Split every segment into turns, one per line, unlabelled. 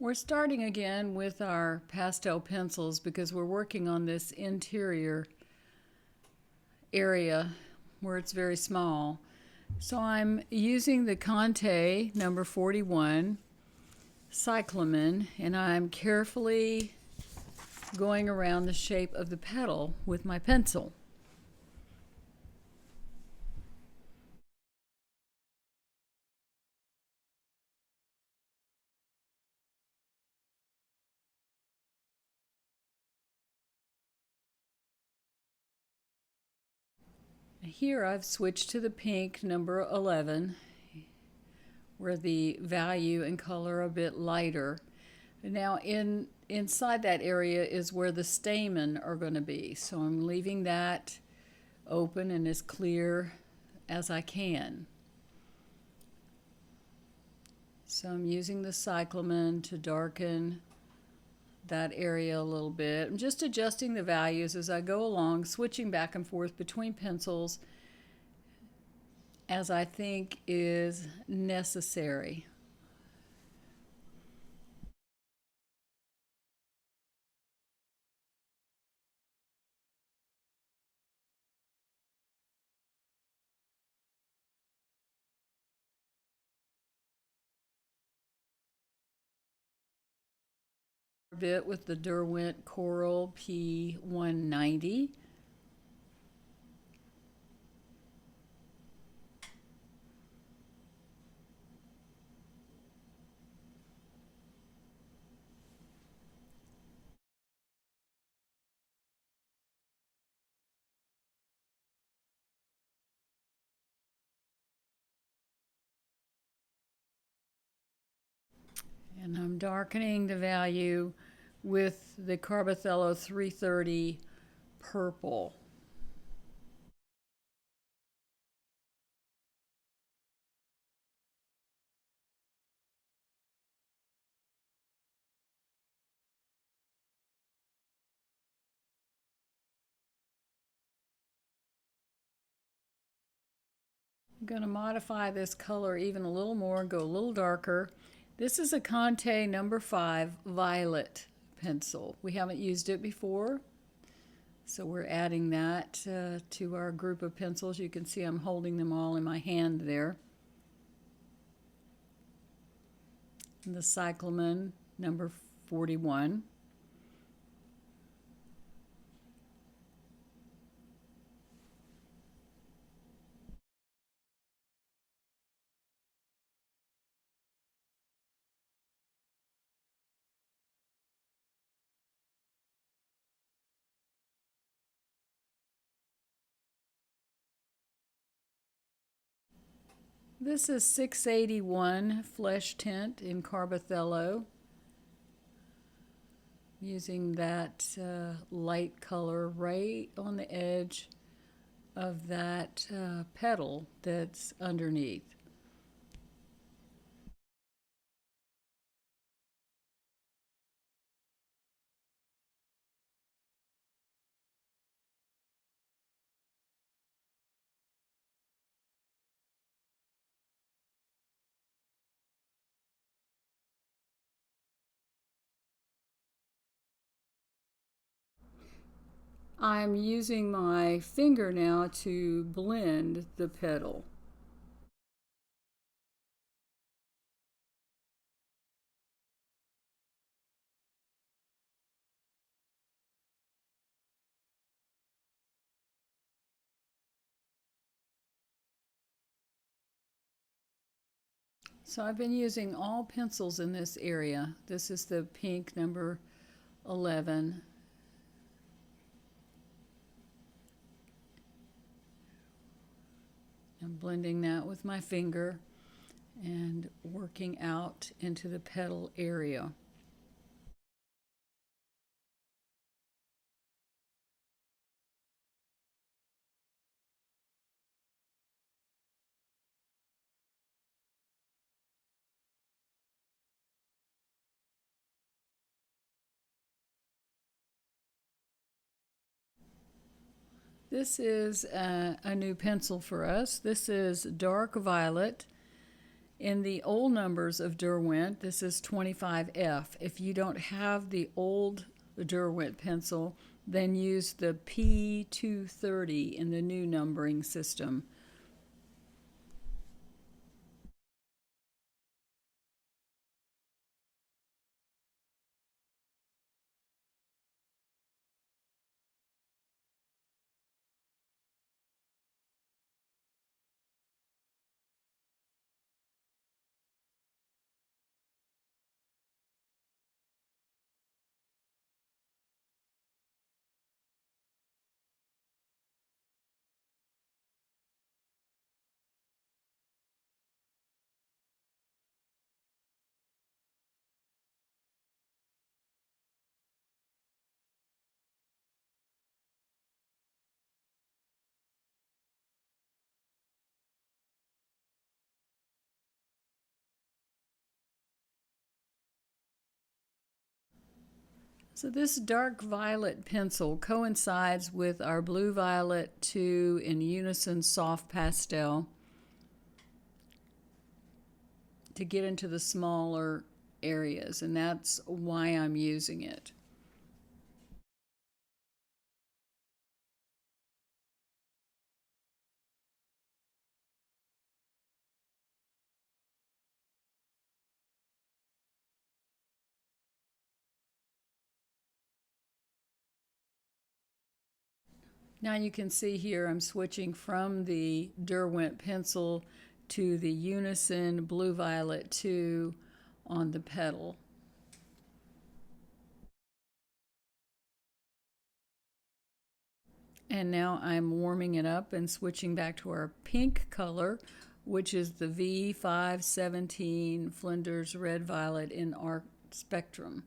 We're starting again with our pastel pencils because we're working on this interior area where it's very small. So I'm using the Conte number 41 cyclamen, and I'm carefully going around the shape of the petal with my pencil. Here I've switched to the pink number 11 where the value and color are a bit lighter. Now inside that area is where the stamen are going to be. So I'm leaving that open and as clear as I can. So I'm using the cyclamen to darken that area a little bit. I'm just adjusting the values as I go along, switching back and forth between pencils as I think is necessary. A bit with the Derwent Coral P190. And I'm darkening the value with the Carbothello 330 purple. I'm going to modify this color even a little more, go a little darker. This is a Conte number 5 violet pencil. We haven't used it before, so we're adding that to our group of pencils. You can see I'm holding them all in my hand there. And the cyclamen number 41. This is 681 Flesh Tint in Carbothello, using that light color right on the edge of that petal that's underneath. I'm using my finger now to blend the petal. So I've been using all pencils in this area. This is the pink number 11. I'm blending that with my finger and working out into the petal area. This is a new pencil for us. This is dark violet, In the old numbers of Derwent, this is 25F. If you don't have the old Derwent pencil, then use the P230 in the new numbering system. So this dark violet pencil coincides with our blue violet 2 in unison soft pastel to get into the smaller areas, and that's why I'm using it. Now you can see here I'm switching from the Derwent pencil to the Unison Blue Violet 2 on the petal. And now I'm warming it up and switching back to our pink color, which is the V517 Flinders Red Violet in Arc Spectrum.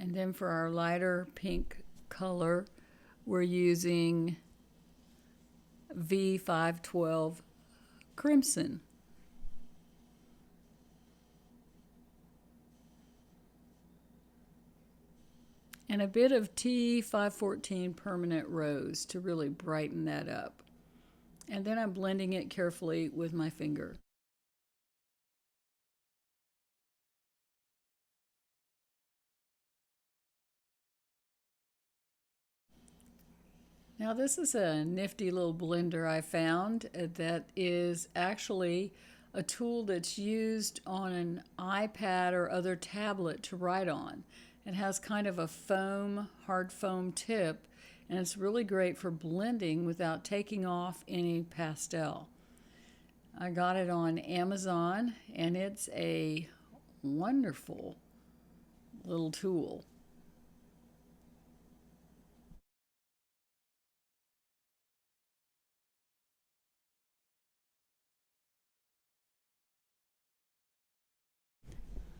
And then for our lighter pink color, we're using V512 Crimson. And a bit of T514 Permanent Rose to really brighten that up. And then I'm blending it carefully with my finger. Now this is a nifty little blender I found that is actually a tool that's used on an iPad or other tablet to write on. It has kind of a foam, hard foam tip, and it's really great for blending without taking off any pastel. I got it on Amazon, and it's a wonderful little tool.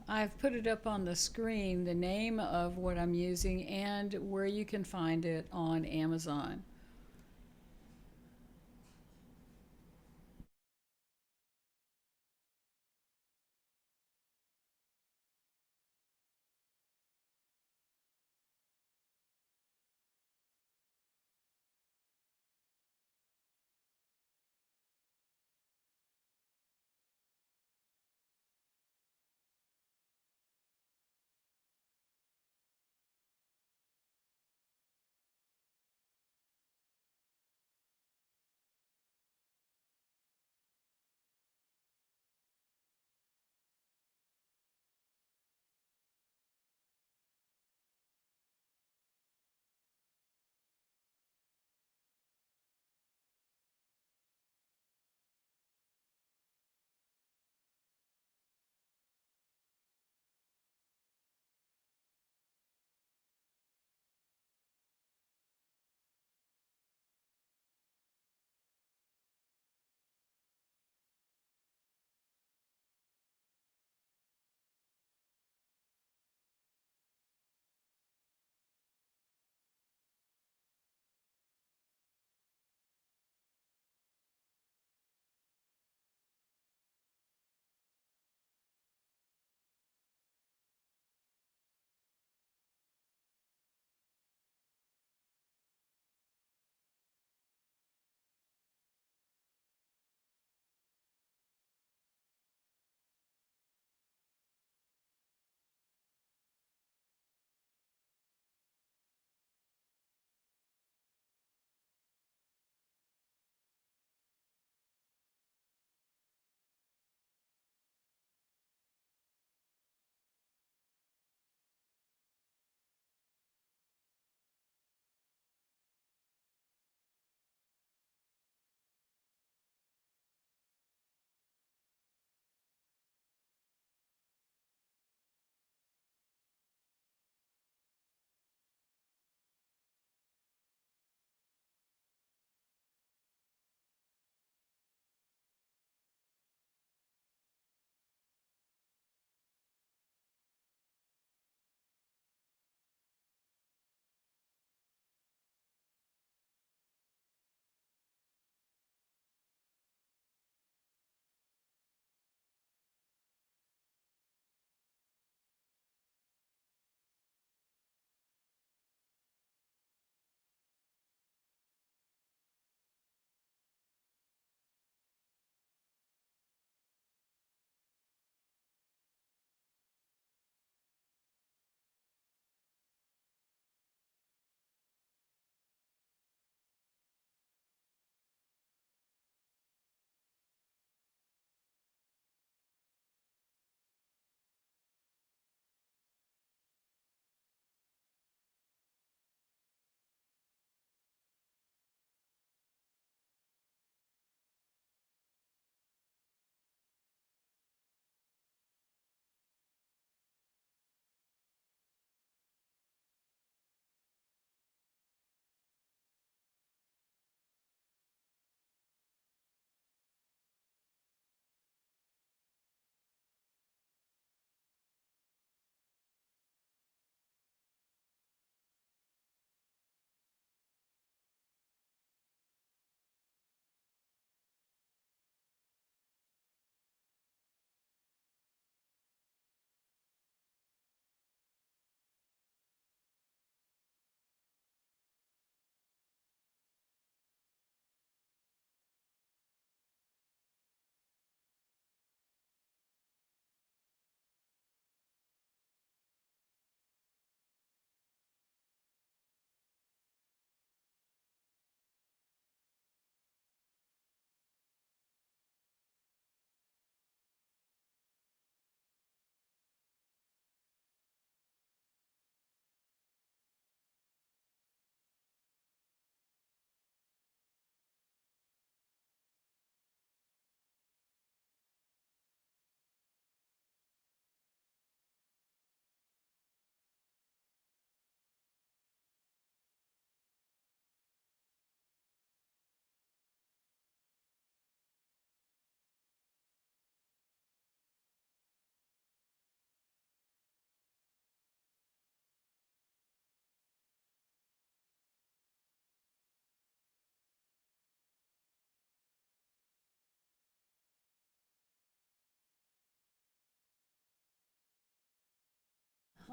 I've put it up on the screen, the name of what I'm using and where you can find it on Amazon.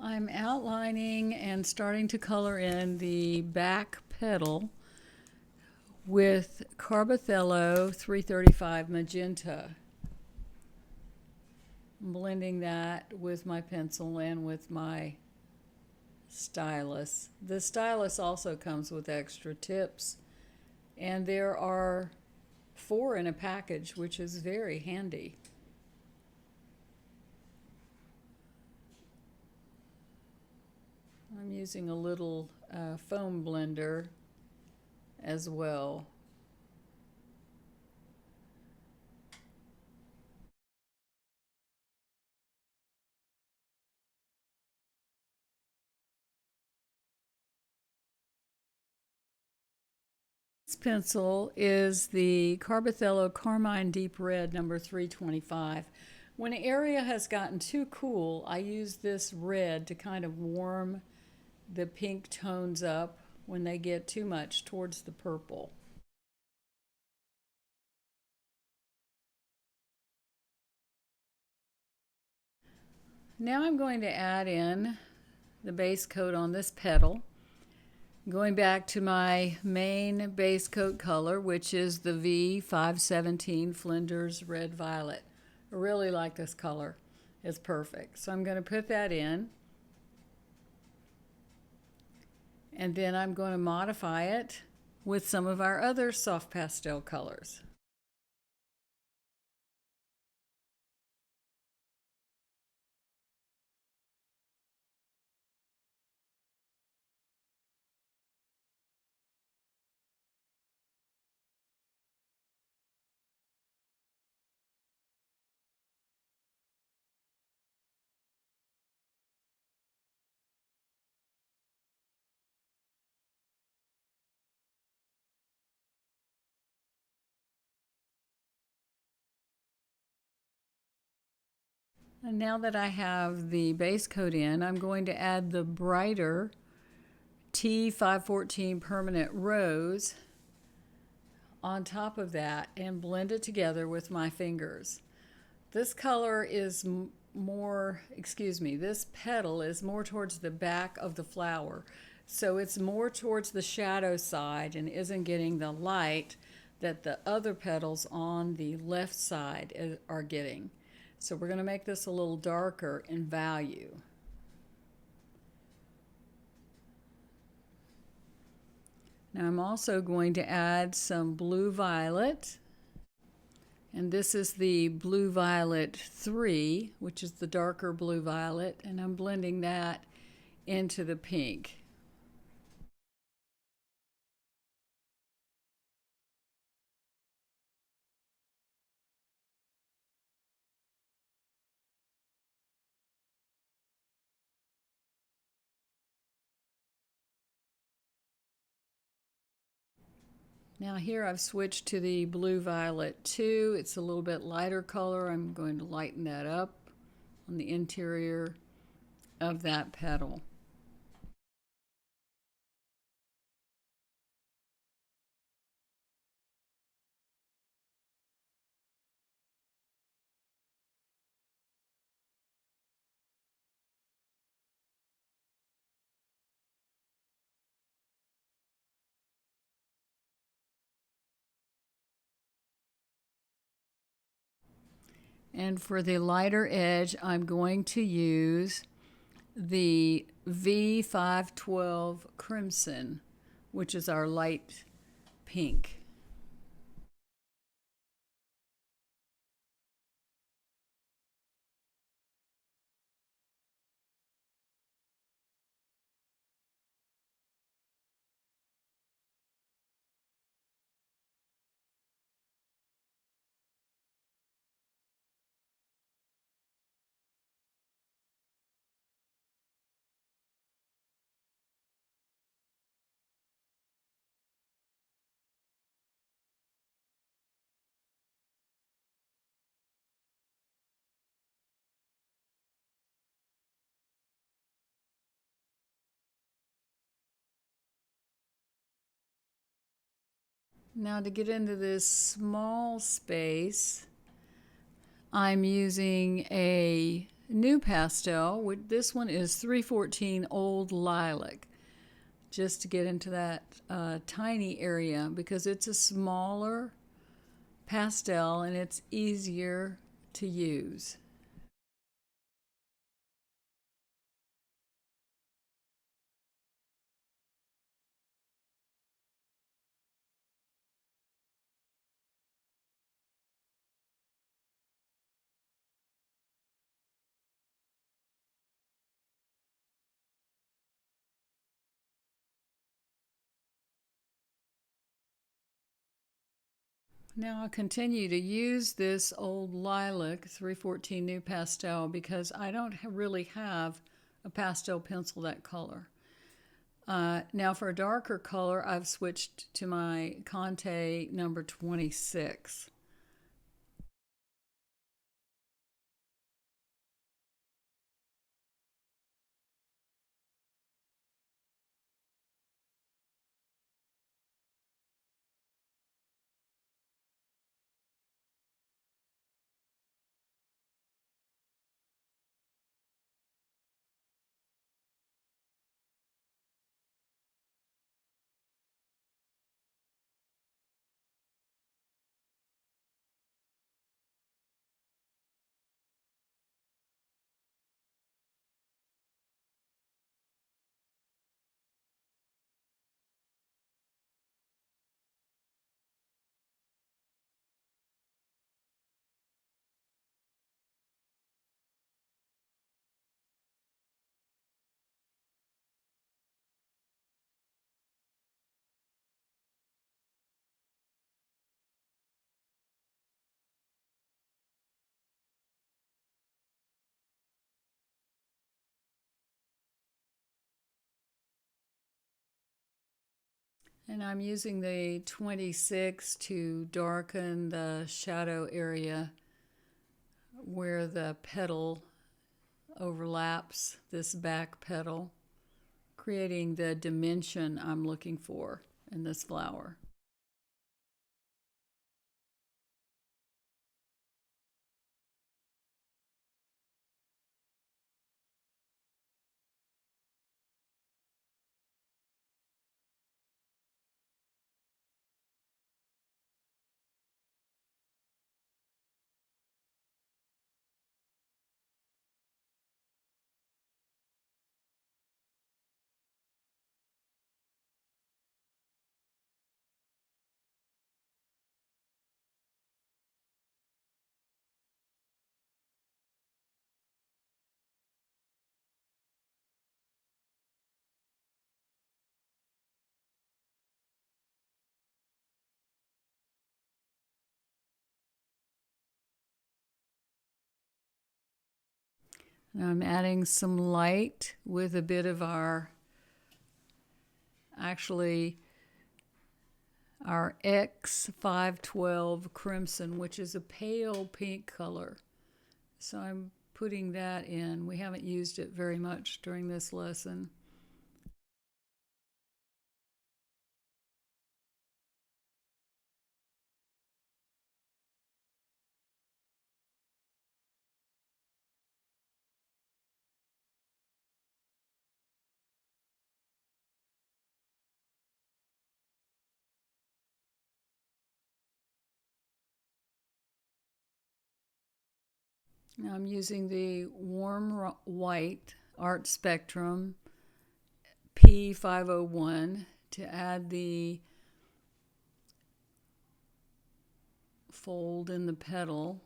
I'm outlining and starting to color in the back petal with Carbothello 335 Magenta. I'm blending that with my pencil and with my stylus. The stylus also comes with extra tips, and there are 4 in a package, which is very handy. I'm using a little foam blender as well. This pencil is the Carbothello Carmine Deep Red number 325. When an area has gotten too cool, I use this red to kind of warm the pink tones up when they get too much towards the purple. Now I'm going to add in the base coat on this petal. Going back to my main base coat color, which is the V517 Flinders Red Violet. I really like this color. It's perfect. So I'm going to put that in. And then I'm going to modify it with some of our other soft pastel colors. And now that I have the base coat in, I'm going to add the brighter T514 Permanent Rose on top of that and blend it together with my fingers. This color is this petal is more towards the back of the flower. So it's more towards the shadow side and isn't getting the light that the other petals on the left side are getting. So we're going to make this a little darker in value. Now I'm also going to add some blue violet. And this is the Blue Violet 3, which is the darker blue violet, and I'm blending that into the pink. Now here I've switched to the Blue Violet 2. It's a little bit lighter color. I'm going to lighten that up on the interior of that petal. And for the lighter edge, I'm going to use the V512 Crimson, which is our light pink. Now to get into this small space, I'm using a new pastel. This one is 314 Old Lilac, just to get into that tiny area because it's a smaller pastel and it's easier to use. Now I'll continue to use this Old Lilac 314 New Pastel because I don't really have a pastel pencil that color. Now for a darker color, I've switched to my Conte number 26. And I'm using the 26 to darken the shadow area where the petal overlaps this back petal, creating the dimension I'm looking for in this flower. Now I'm adding some light with a bit of our X512 Crimson, which is a pale pink color. So I'm putting that in. We haven't used it very much during this lesson. Now I'm using the warm white Art Spectrum P501 to add the fold in the petal.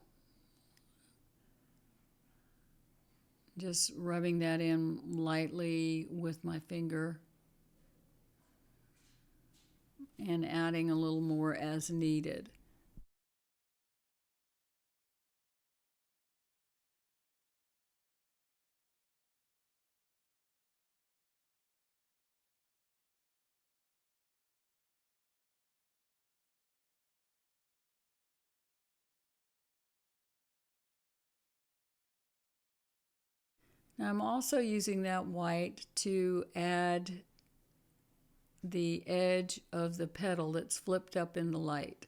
Just rubbing that in lightly with my finger and adding a little more as needed. Now I'm also using that white to add the edge of the petal that's flipped up in the light.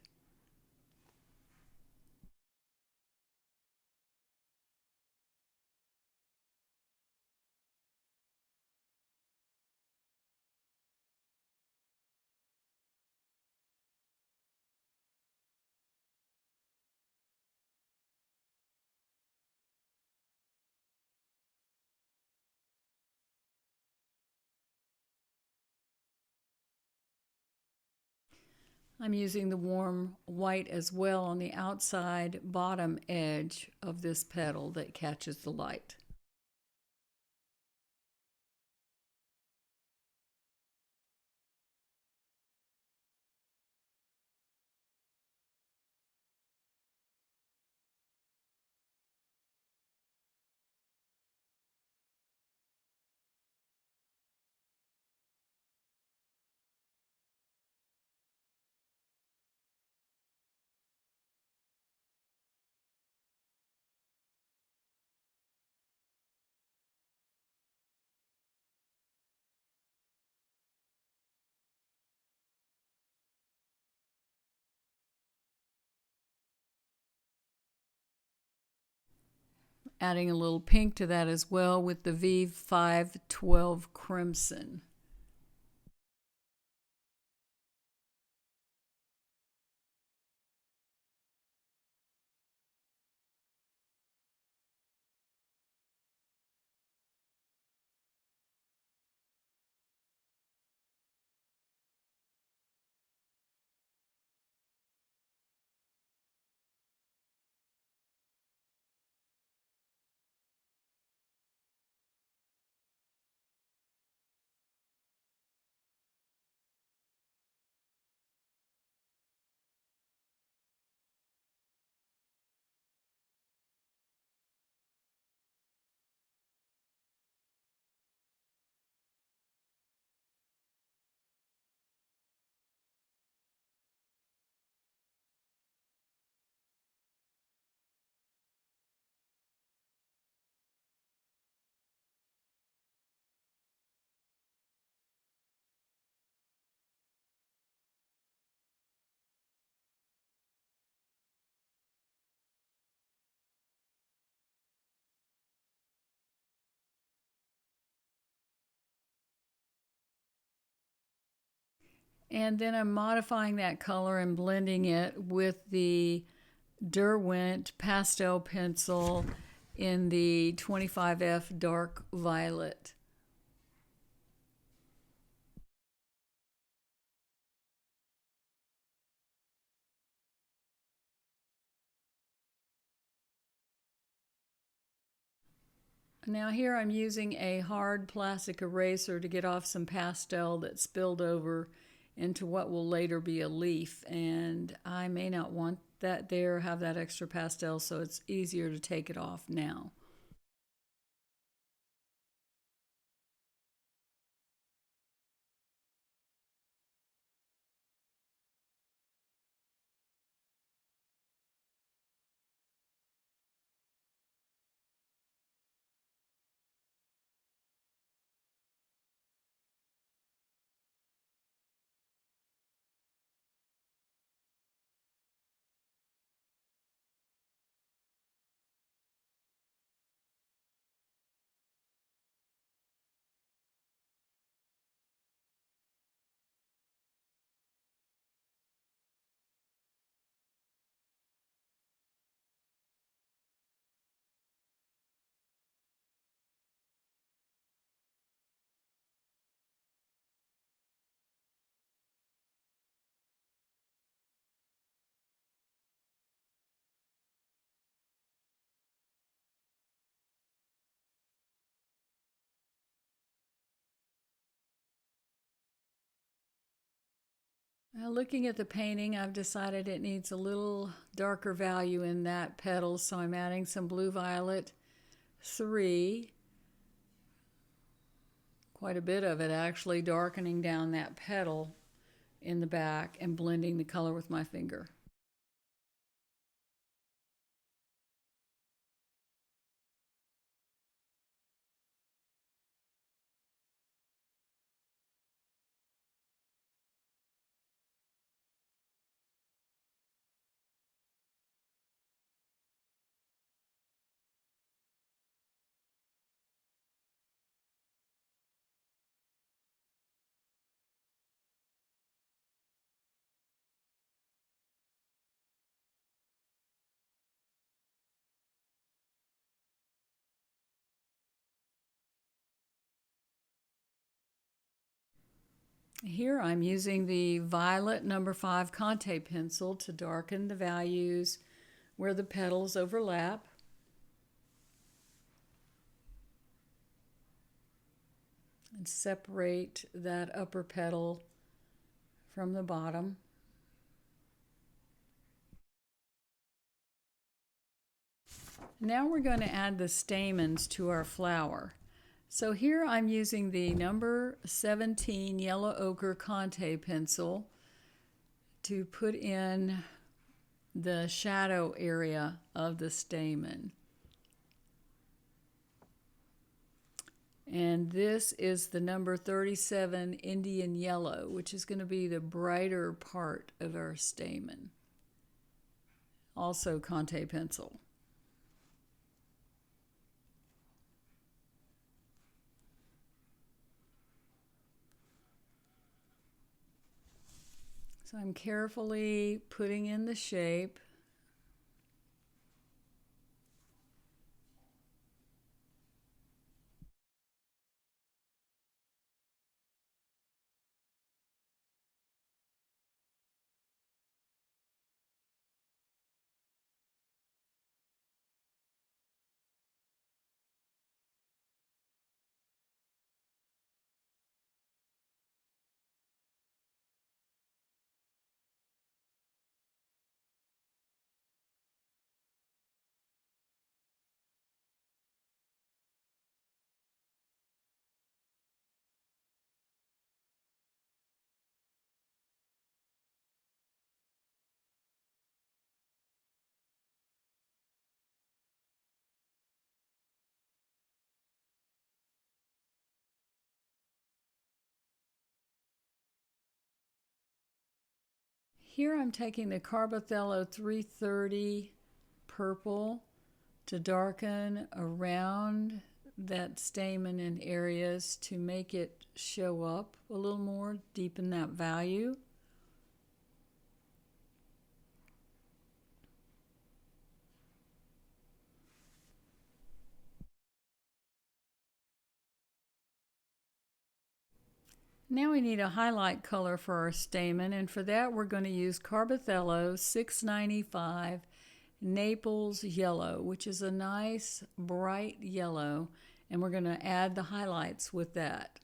I'm using the warm white as well on the outside bottom edge of this petal that catches the light. Adding a little pink to that as well with the V512 Crimson. And then I'm modifying that color and blending it with the Derwent pastel pencil in the 25F dark violet. Now here I'm using a hard plastic eraser to get off some pastel that spilled over into what will later be a leaf, and I may not want that there, have that extra pastel, so it's easier to take it off now. Now, looking at the painting, I've decided it needs a little darker value in that petal, so I'm adding some blue violet 3, quite a bit of it actually, darkening down that petal in the back and blending the color with my finger. Here I'm using the violet number 5 Conte pencil to darken the values where the petals overlap. And separate that upper petal from the bottom. Now we're going to add the stamens to our flower. So here I'm using the number 17 Yellow Ochre Conte pencil to put in the shadow area of the stamen. And this is the number 37 Indian Yellow, which is going to be the brighter part of our stamen. Also Conte pencil. So I'm carefully putting in the shape. Here I'm taking the Carbothello 330 purple to darken around that stamen in areas to make it show up a little more, deepen that value. Now we need a highlight color for our stamen, and for that we're going to use Carbothello 695 Naples Yellow, which is a nice bright yellow, and we're going to add the highlights with that.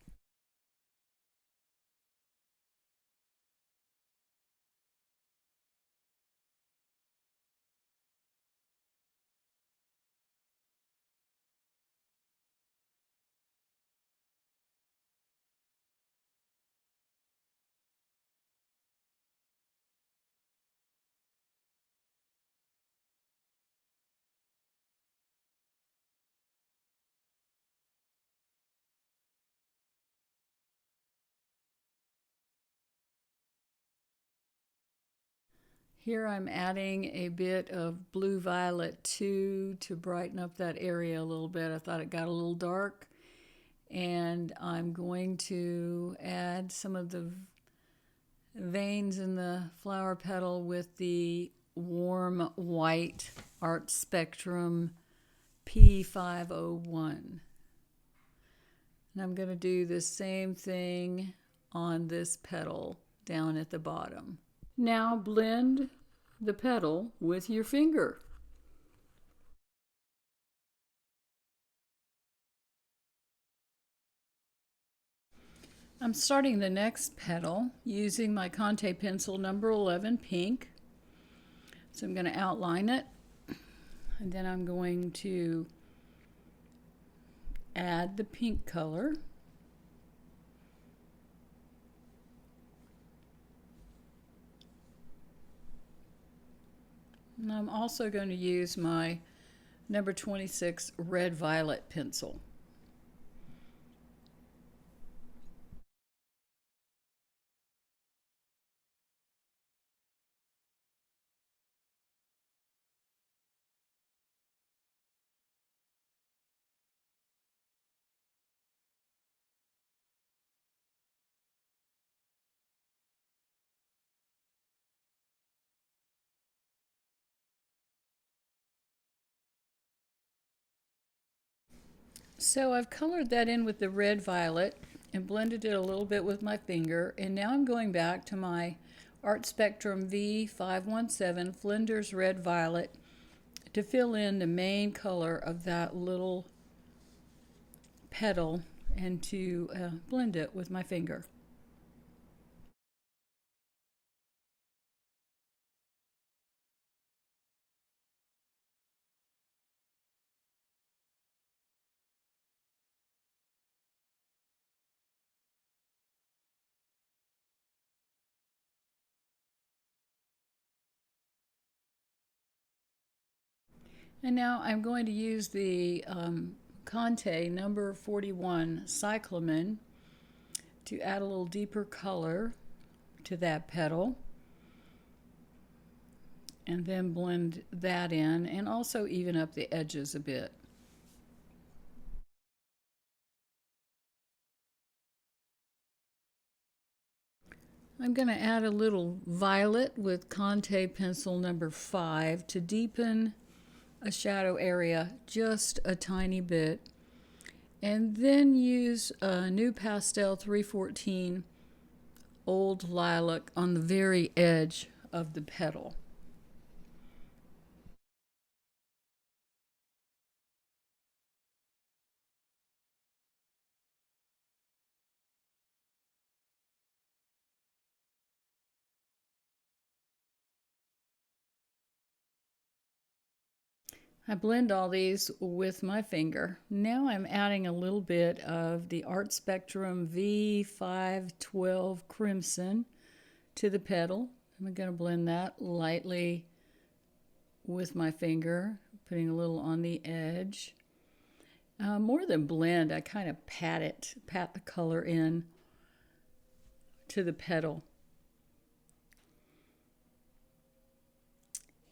Here I'm adding a bit of Blue Violet 2 to brighten up that area a little bit. I thought it got a little dark. And I'm going to add some of the veins in the flower petal with the warm white Art Spectrum P501. And I'm going to do the same thing on this petal down at the bottom. Now blend the petal with your finger. I'm starting the next petal using my Conte pencil number 11 pink. So I'm going to outline it, and then I'm going to add the pink color. And I'm also going to use my number 26 red violet pencil. So I've colored that in with the red violet, and blended it a little bit with my finger. And now I'm going back to my Art Spectrum V517 Flinders Red Violet to fill in the main color of that little petal and to blend it with my finger. And now I'm going to use the Conte number 41 cyclamen to add a little deeper color to that petal, and then blend that in and also even up the edges a bit. I'm going to add a little violet with Conte pencil number 5 to deepen a shadow area just a tiny bit, and then use a new pastel 314 old lilac on the very edge of the petal. I blend all these with my finger. Now I'm adding a little bit of the Art Spectrum V512 Crimson to the petal. I'm going to blend that lightly with my finger, putting a little on the edge. More than blend, I kind of pat the color in to the petal.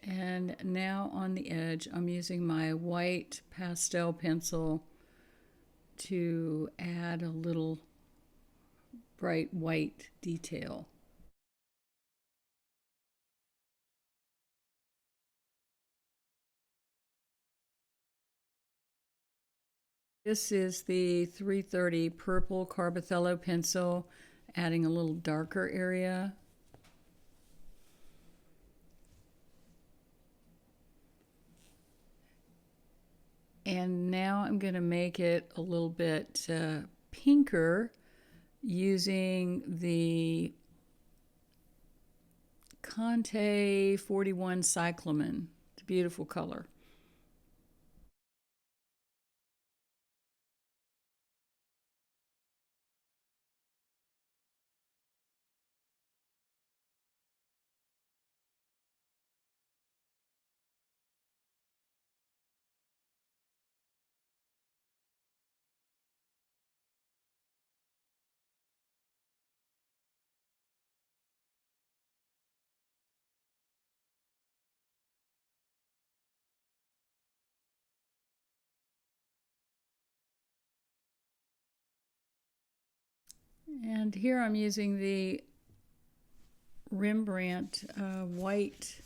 And now on the edge, I'm using my white pastel pencil to add a little bright white detail. This is the 330 purple Carbothello pencil, adding a little darker area. And now I'm going to make it a little bit pinker using the Conte 41 cyclamen. It's a beautiful color. And here I'm using the Rembrandt white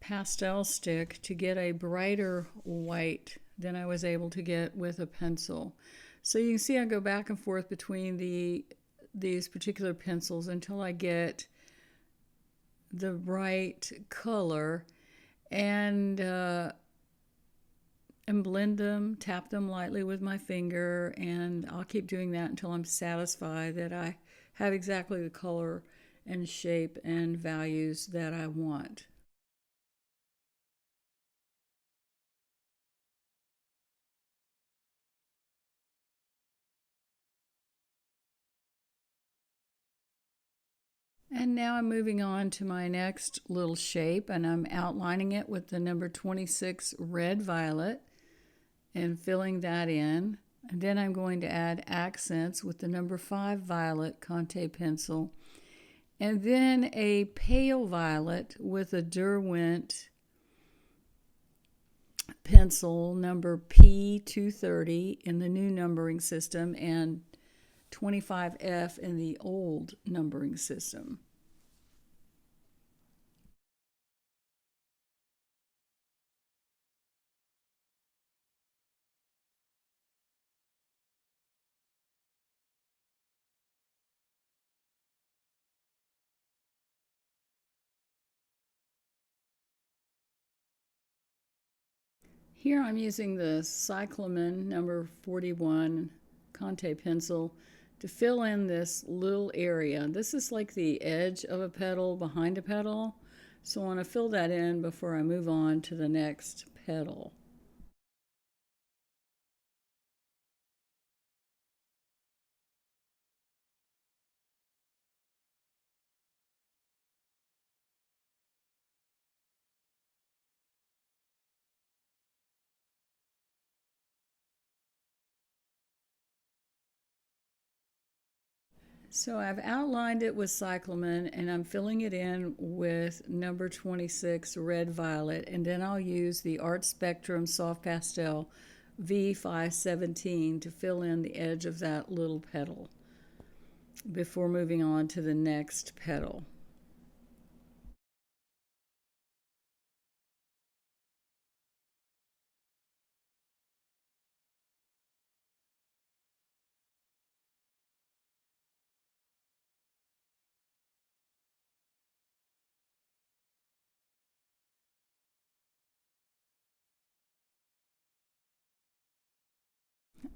pastel stick to get a brighter white than I was able to get with a pencil. So you can see I go back and forth between these particular pencils until I get the right color, and blend them, tap them lightly with my finger, and I'll keep doing that until I'm satisfied that I have exactly the color and shape and values that I want. And now I'm moving on to my next little shape, and I'm outlining it with the number 26 red violet and filling that in. And then I'm going to add accents with the number 5 violet Conte pencil, and then a pale violet with a Derwent pencil number P230 in the new numbering system and 25F in the old numbering system. Here I'm using the Cyclamen number 41 Conte pencil to fill in this little area. This is like the edge of a petal behind a petal. So I want to fill that in before I move on to the next petal. So I've outlined it with cyclamen and I'm filling it in with number 26 red violet, and then I'll use the Art Spectrum Soft Pastel V517 to fill in the edge of that little petal before moving on to the next petal.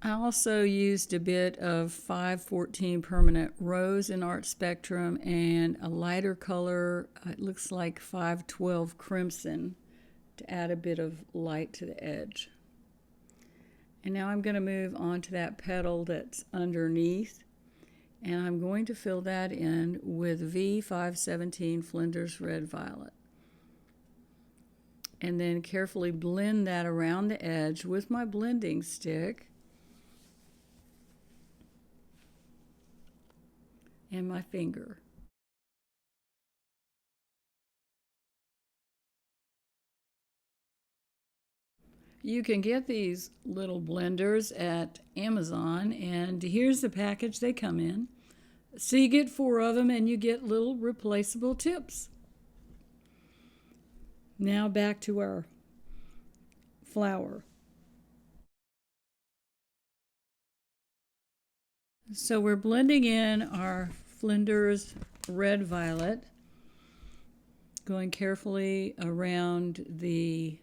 I also used a bit of 514 permanent rose in Art Spectrum and a lighter color, it looks like 512 crimson, to add a bit of light to the edge. And now I'm going to move on to that petal that's underneath, and I'm going to fill that in with V517 Flinders Red Violet. And then carefully blend that around the edge with my blending stick and my finger. You can get these little blenders at Amazon, and here's the package they come in. So you get 4 of them and you get little replaceable tips. Now back to our flower. So we're blending in our Flinders Red Violet, going carefully around the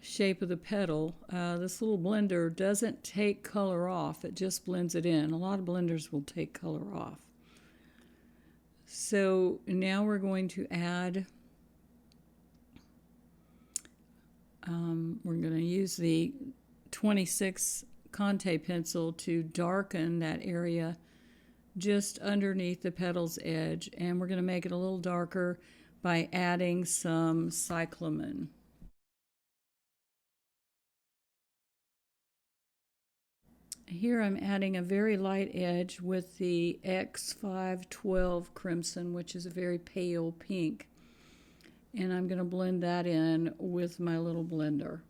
shape of the petal. This little blender doesn't take color off, it just blends it in. A lot of blenders will take color off. So now we're going to add, we're going to use the 26 Conte pencil to darken that area just underneath the petal's edge, and we're going to make it a little darker by adding some cyclamen. Here I'm adding a very light edge with the X512 crimson, which is a very pale pink. And I'm going to blend that in with my little blender.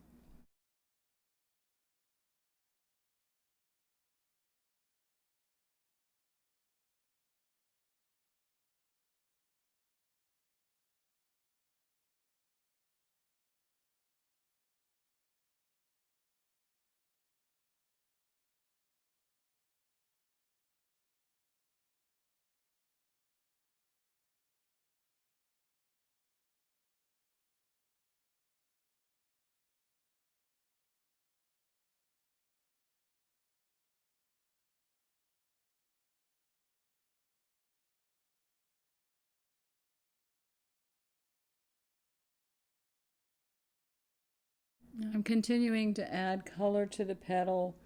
I'm continuing to add color to the petal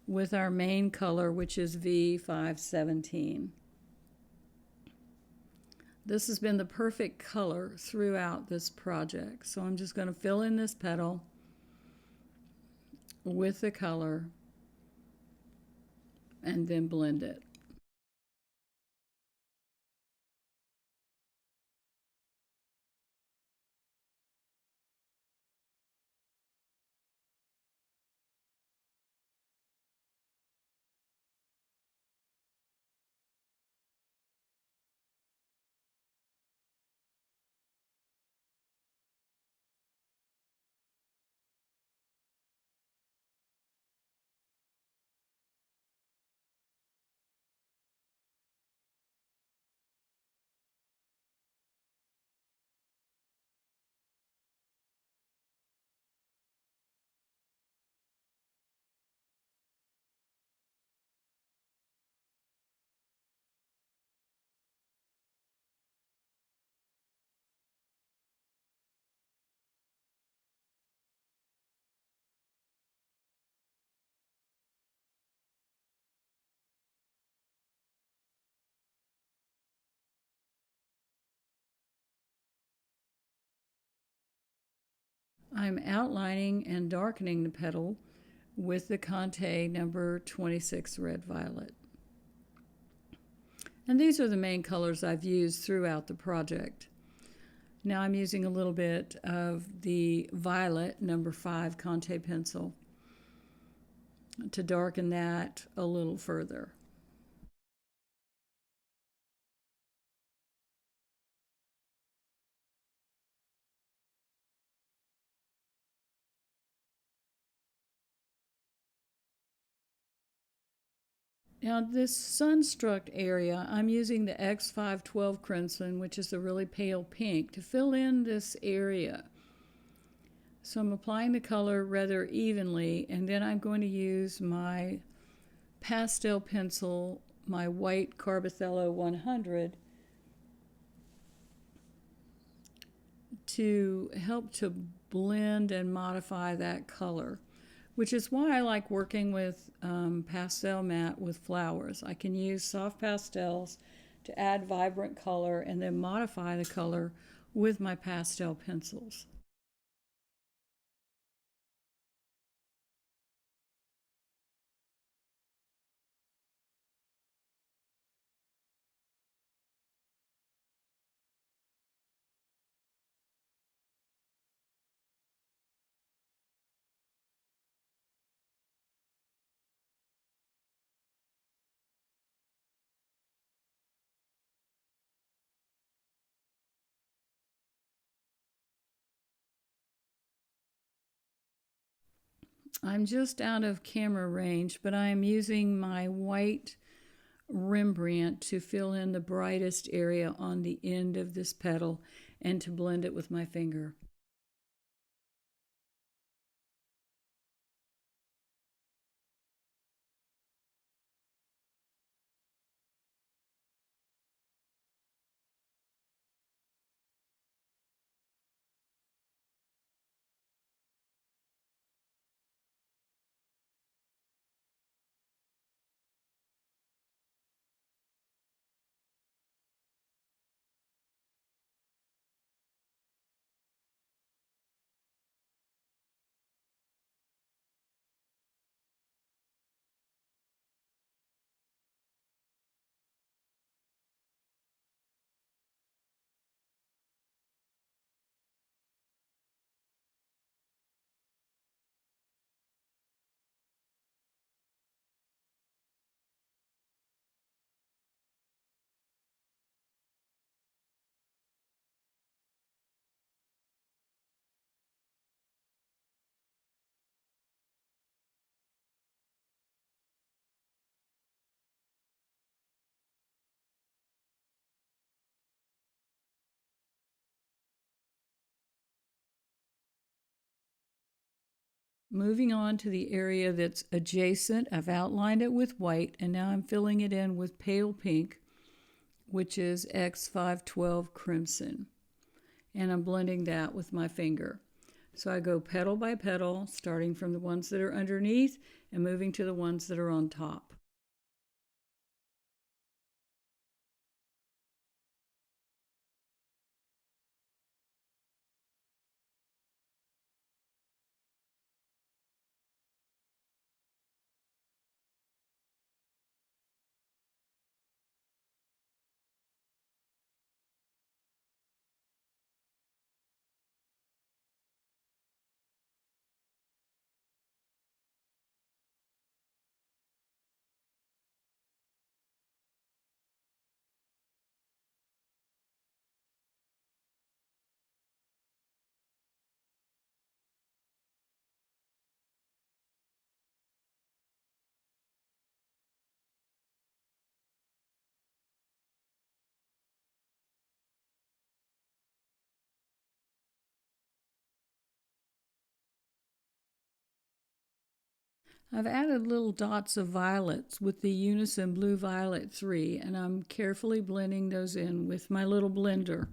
with our main color, which is V517. This has been the perfect color throughout this project. So I'm just going to fill in this petal with the color and then blend it. I'm outlining and darkening the petal with the Conte number 26 red violet. And these are the main colors I've used throughout the project. Now I'm using a little bit of the violet number 5 Conte pencil to darken that a little further. Now this sunstruck area, I'm using the X512 Crimson, which is a really pale pink, to fill in this area. So I'm applying the color rather evenly, and then I'm going to use my pastel pencil, my white Carbothello 100, to help to blend and modify that color, which is why I like working with pastel matte with flowers. I can use soft pastels to add vibrant color and then modify the color with my pastel pencils. I'm just out of camera range, but I am using my white Rembrandt to fill in the brightest area on the end of this petal and to blend it with my finger. Moving on to the area that's adjacent, I've outlined it with white, and now I'm filling it in with pale pink, which is X512 Crimson. And I'm blending that with my finger. So I go petal by petal, starting from the ones that are underneath and moving to the ones that are on top. I've added little dots of violets with the Unison Blue Violet 3, and I'm carefully blending those in with my little blender.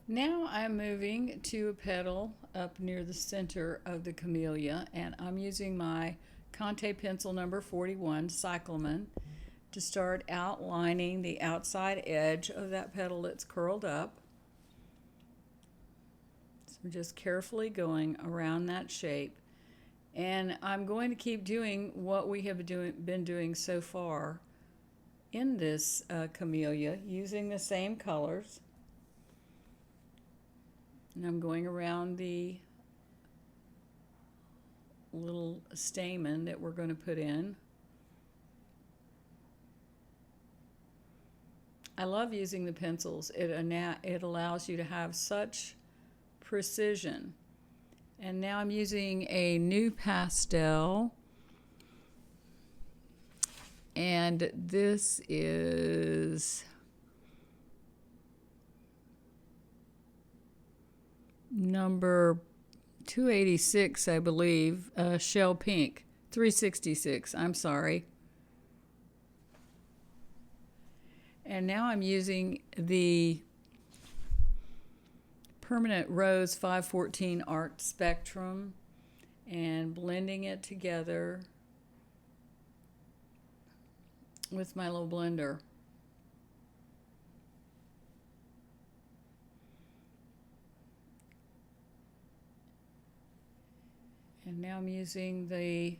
Now I'm moving to a petal up near the center of the camellia, and I'm using my Conte pencil number 41, Cyclamen, to start outlining the outside edge of that petal that's curled up. So I'm just carefully going around that shape. And I'm going to keep doing what we have been doing so far in this camellia, using the same colors. And I'm going around the little stamen that we're going to put in. I love using the pencils. It allows you to have such precision. And now I'm using a new pastel. And this is number 286, I believe, shell pink. 366, I'm sorry. And now I'm using the Permanent Rose 514 Art Spectrum and blending it together with my little blender. And now I'm using the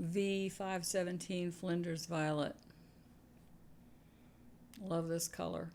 V517 Flinders Violet. Love this color.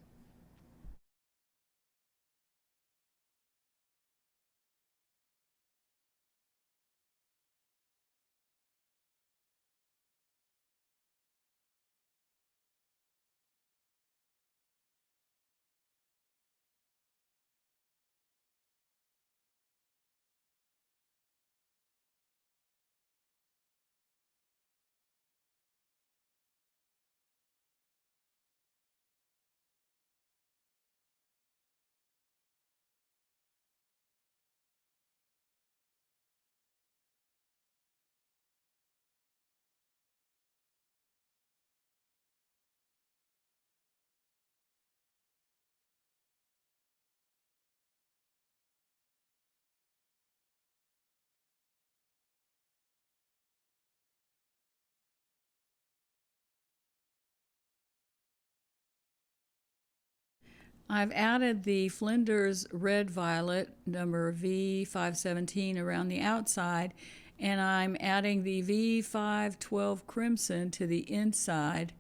I've added the Flinders Red Violet number V517 around the outside, and I'm adding the V512 Crimson to the inside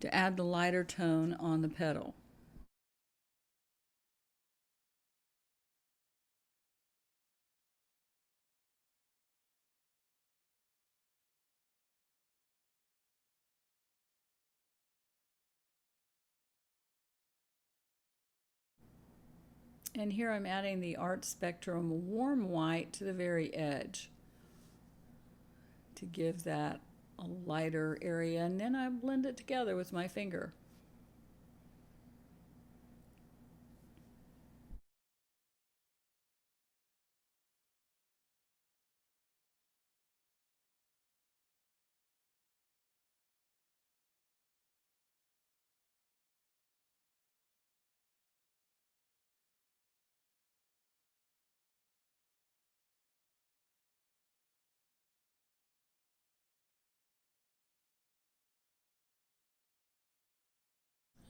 to add the lighter tone on the petal. And here I'm adding the Art Spectrum Warm White to the very edge to give that a lighter area, and then I blend it together with my finger.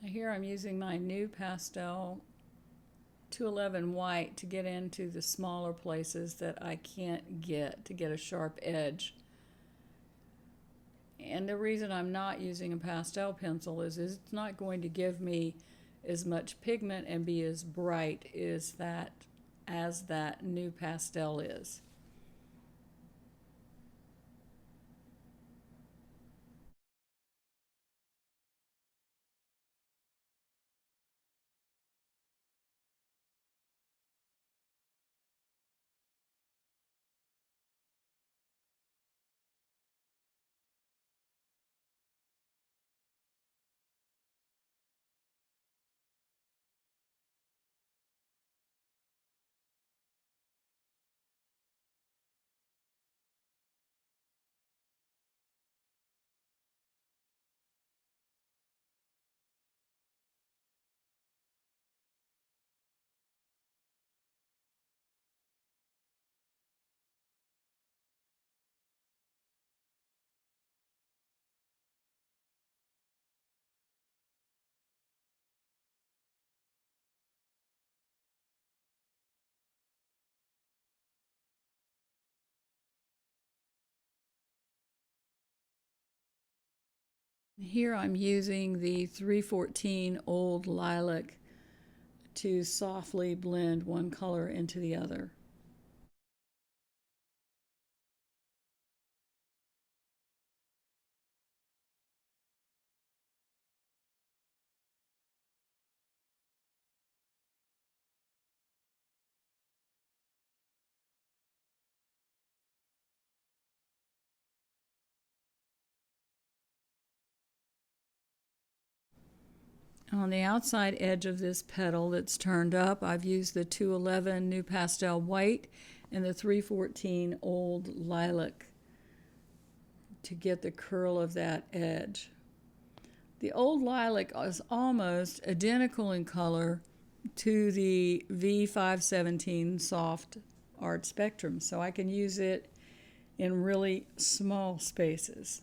Here I'm using my new pastel 211 white to get into the smaller places that I can't get to get a sharp edge. And the reason I'm not using a pastel pencil is it's not going to give me as much pigment and be as bright as that new pastel is. Here I'm using the 314 Old Lilac to softly blend one color into the other. On the outside edge of this petal that's turned up, I've used the 211 New Pastel White and the 314 Old Lilac to get the curl of that edge. The Old Lilac is almost identical in color to the V517 Soft Art Spectrum, so I can use it in really small spaces.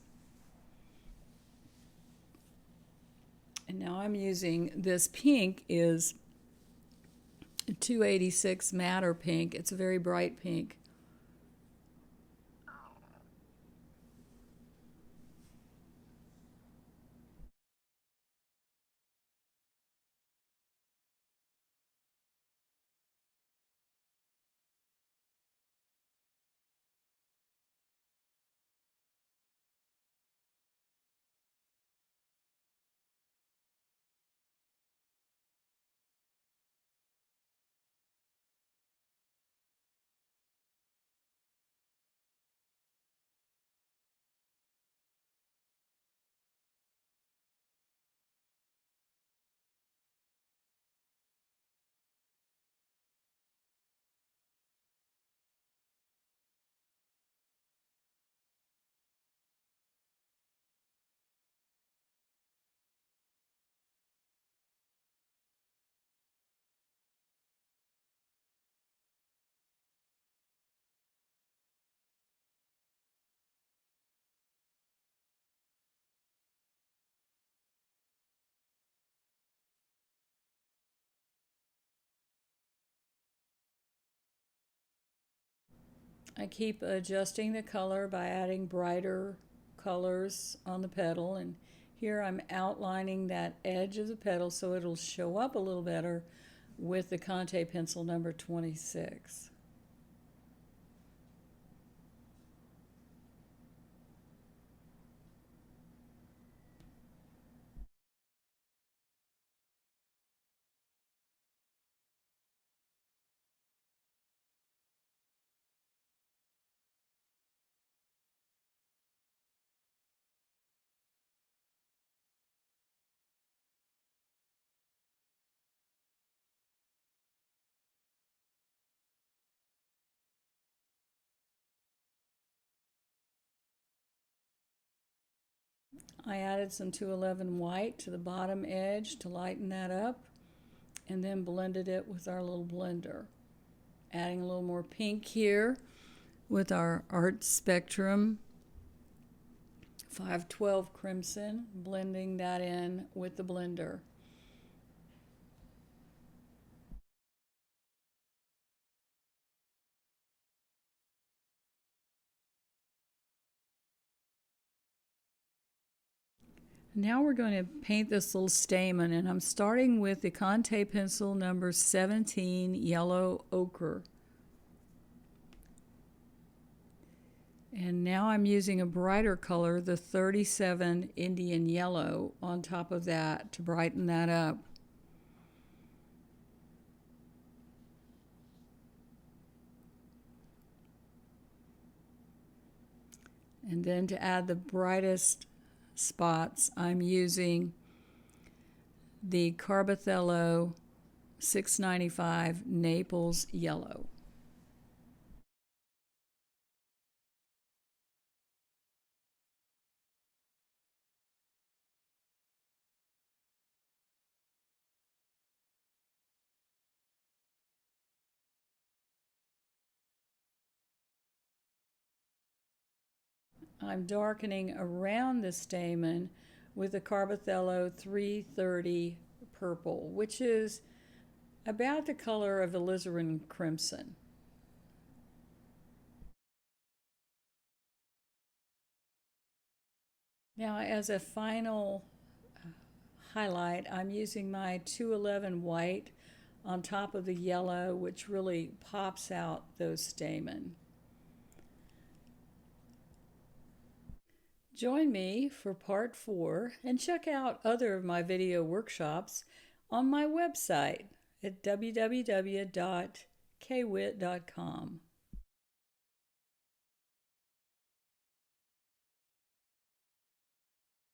And now I'm using this pink is 286 Matter Pink. It's a very bright pink. I keep adjusting the color by adding brighter colors on the petal, and here I'm outlining that edge of the petal so it'll show up a little better with the Conte pencil number 26. I added some 211 white to the bottom edge to lighten that up, and then blended it with our little blender. Adding a little more pink here with our Art Spectrum 512 Crimson, blending that in with the blender. Now we're going to paint this little stamen, and I'm starting with the Conte pencil number 17 Yellow Ochre. And now I'm using a brighter color, the 37 Indian Yellow, on top of that to brighten that up. And then to add the brightest spots, I'm using the Carbothello 695 Naples Yellow. I'm darkening around the stamen with the Carbothello 330 Purple, which is about the color of alizarin crimson. Now, as a final highlight, I'm using my 211 white on top of the yellow, which really pops out those stamen. Join me for part 4 and check out other of my video workshops on my website at www.kwit.com.